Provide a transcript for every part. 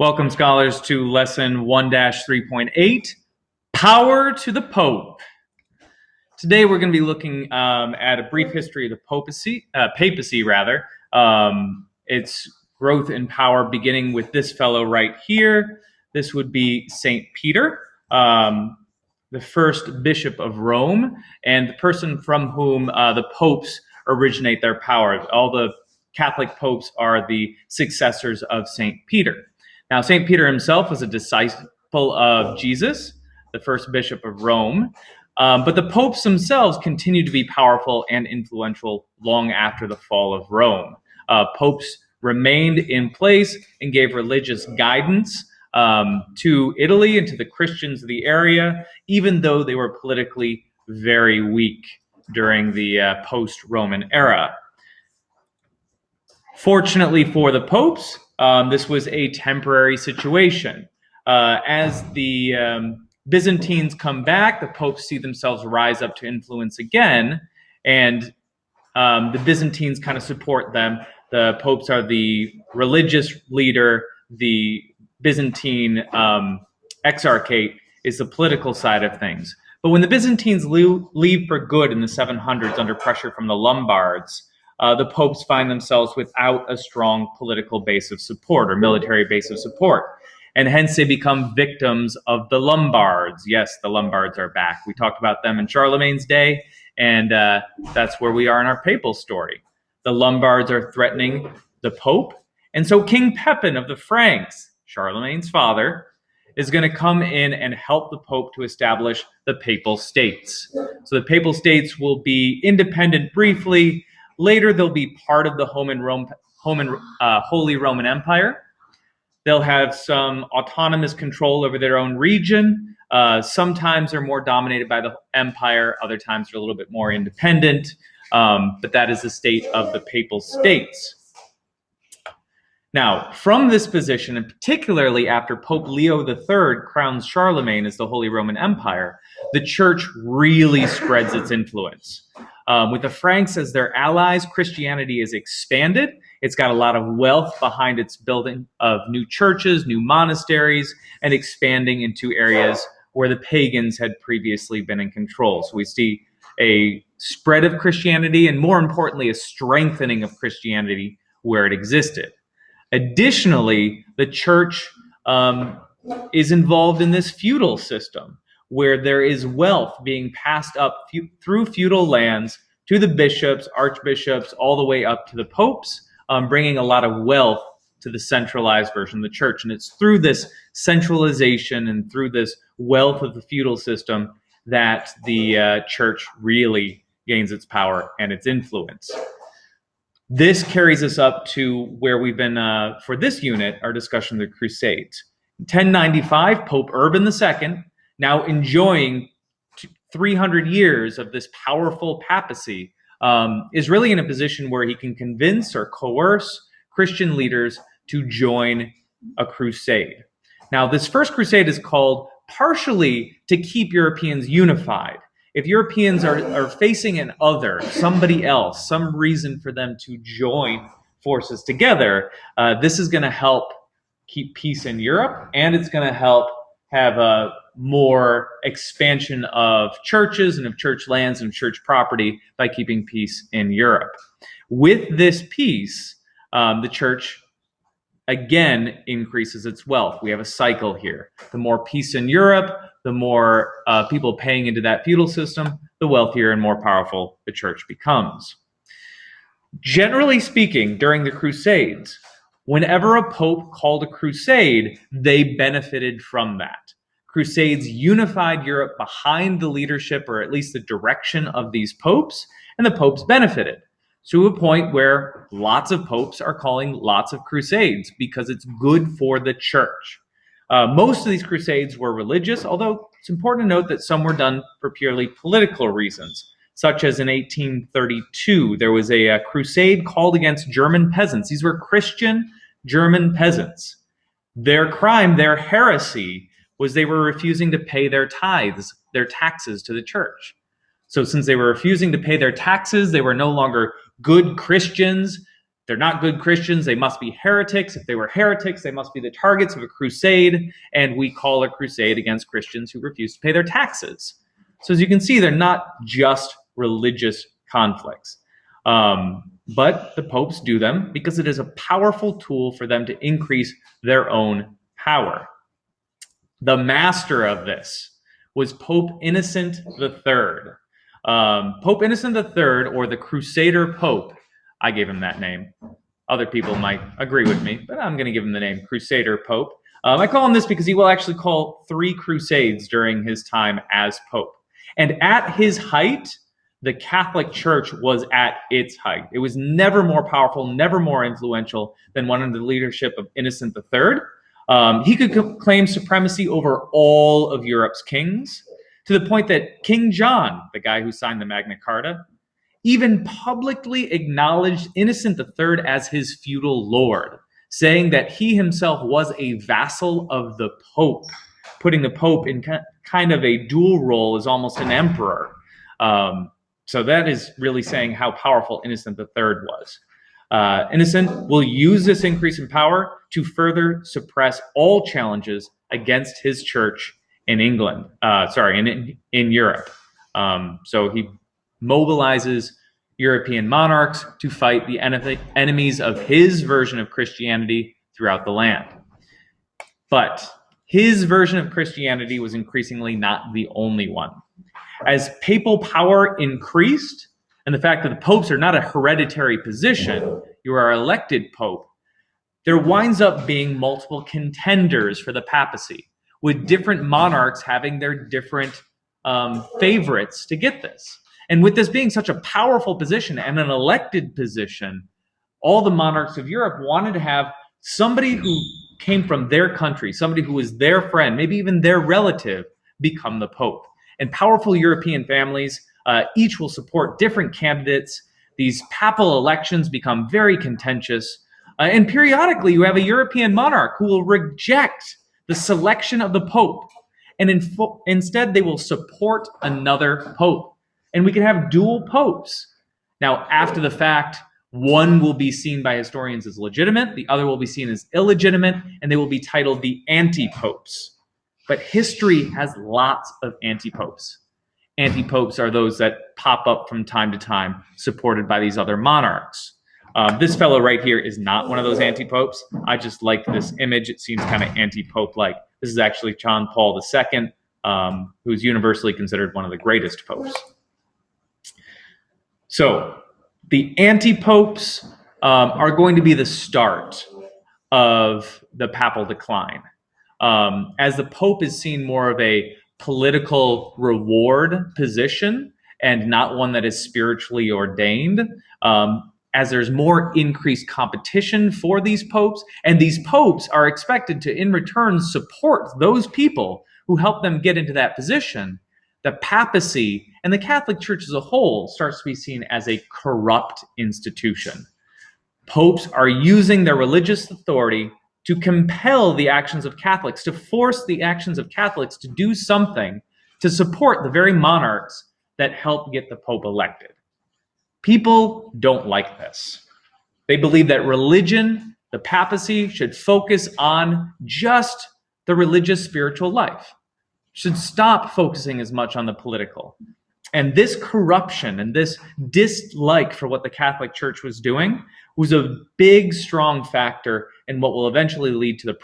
Welcome, scholars, to lesson 1-3.8, Power to the Pope. Today we're going to be looking at a brief history of the papacy, its growth in power, beginning with this fellow right here. This would be St. Peter, the first bishop of Rome, and the person from whom the popes originate their power. All the Catholic popes are the successors of St. Peter. Now, St. Peter himself was a disciple of Jesus, the first bishop of Rome, but the popes themselves continued to be powerful and influential long after the fall of Rome. Popes remained in place and gave religious guidance to Italy and to the Christians of the area, even though they were politically very weak during the post-Roman era. Fortunately for the popes, this was a temporary situation. As the Byzantines come back, the popes see themselves rise up to influence again, and the Byzantines kind of support them. The popes are the religious leader. The Byzantine exarchate is the political side of things. But when the Byzantines leave for good in the 700s under pressure from the Lombards, the popes find themselves without a strong political base of support or military base of support. And hence they become victims of the Lombards. Yes, the Lombards are back. We talked about them in Charlemagne's day, and that's where we are in our papal story. The Lombards are threatening the Pope, and so King Pepin of the Franks, Charlemagne's father, is going to come in and help the Pope to establish the Papal States. So the Papal States will be independent briefly. Later, they'll be part of the Holy Roman Empire. They'll have some autonomous control over their own region. Sometimes they're more dominated by the empire. Other times they're a little bit more independent. But that is the state of the Papal States. Now, from this position, and particularly after Pope Leo III crowns Charlemagne as the Holy Roman Empire, the church really spreads its influence. With the Franks as their allies, Christianity is expanded. It's got a lot of wealth behind its building of new churches, new monasteries, and expanding into areas where the pagans had previously been in control. So we see a spread of Christianity and, more importantly, a strengthening of Christianity where it existed. Additionally, the church is involved in this feudal system, where there is wealth being passed up through feudal lands to the bishops, archbishops, all the way up to the popes, bringing a lot of wealth to the centralized version of the church. And it's through this centralization and through this wealth of the feudal system that the church really gains its power and its influence. This carries us up to where we've been, for this unit, our discussion of the Crusades. In 1095, Pope Urban II, now enjoying 300 years of this powerful papacy, is really in a position where he can convince or coerce Christian leaders to join a crusade. Now, this first crusade is called partially to keep Europeans unified. If Europeans are facing an other, somebody else, some reason for them to join forces together, this is going to help keep peace in Europe, and it's going to help have a more expansion of churches and of church lands and church property by keeping peace in Europe. With this peace, the church again increases its wealth. We have a cycle here. The more peace in Europe, the more people paying into that feudal system, the wealthier and more powerful the church becomes. Generally speaking, during the Crusades, whenever a pope called a crusade, they benefited from that. Crusades unified Europe behind the leadership, or at least the direction, of these popes, and the popes benefited to a point where lots of popes are calling lots of crusades because it's good for the church. Most of these crusades were religious, although it's important to note that some were done for purely political reasons, such as in 1832, there was a crusade called against German peasants. These were Christian German peasants. Their crime, their heresy, was they were refusing to pay their tithes, their taxes to the church. So since they were refusing to pay their taxes, they were no longer good Christians. they're not good Christians. They must be heretics. If they were heretics, they must be the targets of a crusade. And we call a crusade against Christians who refuse to pay their taxes. So as you can see, they're not just religious conflicts. But the popes do them because it is a powerful tool for them to increase their own power. The master of this was Pope Innocent III. Pope Innocent III, or the Crusader Pope, I gave him that name. Other people might agree with me, but I'm going to give him the name Crusader Pope. I call him this because he will actually call 3 crusades during his time as Pope. And at his height, the Catholic Church was at its height. It was never more powerful, never more influential than under the leadership of Innocent III. He could claim supremacy over all of Europe's kings, to the point that King John, the guy who signed the Magna Carta, even publicly acknowledged Innocent III as his feudal lord, saying that he himself was a vassal of the Pope, putting the Pope in kind of a dual role as almost an emperor. So that is really saying how powerful Innocent III was. Innocent will use this increase in power to further suppress all challenges against his church in England, in Europe. So he mobilizes European monarchs to fight the enemies of his version of Christianity throughout the land. But his version of Christianity was increasingly not the only one. As papal power increased, and the fact that the popes are not a hereditary position, you are elected pope, there winds up being multiple contenders for the papacy, with different monarchs having their different favorites to get this. And with this being such a powerful position and an elected position, all the monarchs of Europe wanted to have somebody who came from their country, somebody who was their friend, maybe even their relative, become the pope. And powerful European families each will support different candidates. These papal elections become very contentious. And periodically, you have a European monarch who will reject the selection of the pope. And instead, they will support another pope. And we can have dual popes. Now, after the fact, one will be seen by historians as legitimate, the other will be seen as illegitimate, and they will be titled the Antipopes. But history has lots of antipopes. Antipopes are those that pop up from time to time, supported by these other monarchs. This fellow right here is not one of those antipopes. I just like this image. It seems kind of anti-pope-like. This is actually John Paul II, who's universally considered one of the greatest popes. So the antipopes are going to be the start of the papal decline. As the Pope is seen more of a political reward position and not one that is spiritually ordained, as there's more increased competition for these popes, and these popes are expected to, in return, support those people who help them get into that position, the papacy and the Catholic Church as a whole starts to be seen as a corrupt institution. Popes are using their religious authority to compel the actions of Catholics, to force the actions of Catholics to do something to support the very monarchs that help get the Pope elected. People don't like this. They believe that religion, the papacy, should focus on just the religious spiritual life, should stop focusing as much on the political. And this corruption and this dislike for what the Catholic Church was doing was a big, strong factor in what will eventually lead to the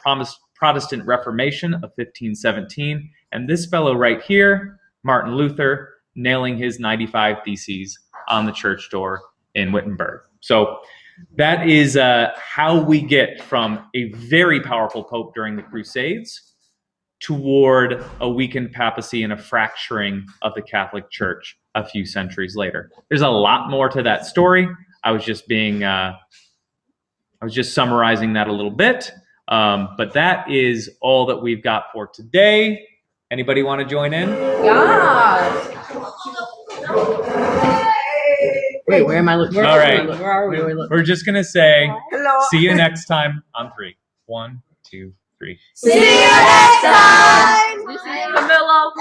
Protestant Reformation of 1517. And this fellow right here, Martin Luther, nailing his 95 Theses on the church door in Wittenberg. So that is how we get from a very powerful pope during the Crusades toward a weakened papacy and a fracturing of the Catholic Church a few centuries later. There's a lot more to that story. I was just summarizing that a little bit. But that is all that we've got for today. Anybody want to join in? Yeah. Wait, where am I looking? All right. Where are we? We're just going to say, Hello. see you next time on 3. 1, 2, 3. See you next time. Camilla.